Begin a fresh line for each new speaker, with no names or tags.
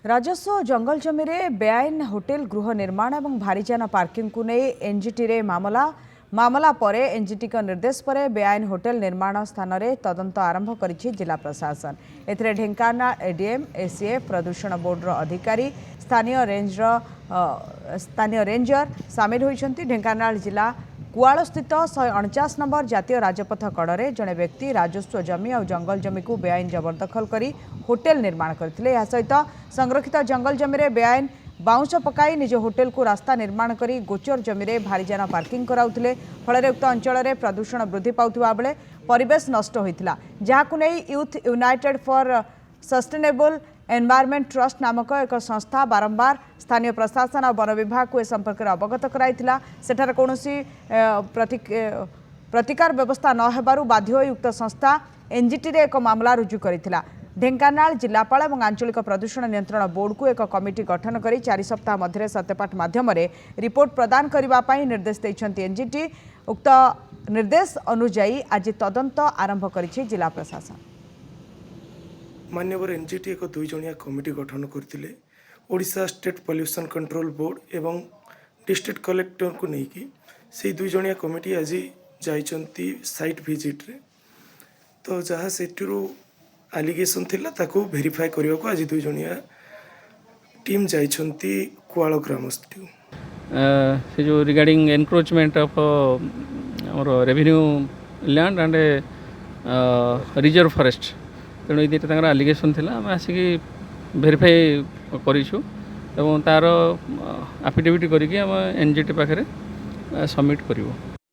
राजस्व और जंगल जमी में बेआईन होटेल गृह निर्माण और भारीजान पार्किंग को नहीं एनजीटी रे मामला पर एनजीटी निर्देश पर बेआईन होटेल निर्माण स्थान में तदंत आरंभ करिछि जिला प्रशासन। एथिरे ढेंकानाल एडीएम एसीएफ प्रदूषण बोर्डर अधिकारी स्थानीय रेंजर सामिल होइछन्ति। ढेंकानाल जिला कुआल स्थित 149 नंबर जातीय राजपथ कड़े जड़े व्यक्ति राजस्व जमी और जंगल जमी को बेआईन जबरदखल करी होटेल निर्माण करथिले। या सहित संरक्षित जंगल जमी में बेआईन बाउंश पकाई निज होटेल को रास्ता निर्माण करी गोचर जमी में भारीजान पार्किंग कराउथिले। फल उक्त अंचल में प्रदूषण वृद्धि पाउथिबा बेले परिवेश नष्ट होइतिला, जाहाकु नै youth United for sustainable environment trust नामक एक संस्था बारंबार स्थानीय प्रशासन और वन विभाग को ए संपर्क में अवगत कराइथिला। सेठार कौनसी प्रतिकार व्यवस्था न हेबारु बाध्य होई उक्त संस्था एनजीटी रे एक मामला रुजु करिथिला। ढेंकानाल जिलापाल और आंचलिक प्रदूषण नियंत्रण बोर्ड को एक कमिटी गठन कर 4 सप्ताह मध्य सत्यपाठ माध्यम रिपोर्ट प्रदान करने निर्देश देइछन्ति एनजीटी। उक्त निर्देश अनुଯାयी आज तदंत आरंभ करिछि जिला प्रशासन।
माननीय एनजीटी एक 2 जणिया कमिटी गठन करथिले। Odisha state pollution control board एवं डिस्ट्रिक्ट कलेक्टर को लेकिन से 2 जणिया कमिटी आज जाइछन्ति साइट विजिट रे। तो जहाँ सेठरू एलिगेशन थिला ताको वेरीफाई करने को आज 2 जणिया टीम जाइछन्ति कुआल ग्रामस्थ
से जो रिगार्डिंग एनक्रोचमेंट ऑफ और revenue land and reserve forest तेणु ये दुटा एलिगेशन थिला आम आसिक वेरीफाई करूँ तार एफिडेविट करके एनजीटी पाखे सबमिट करूँ।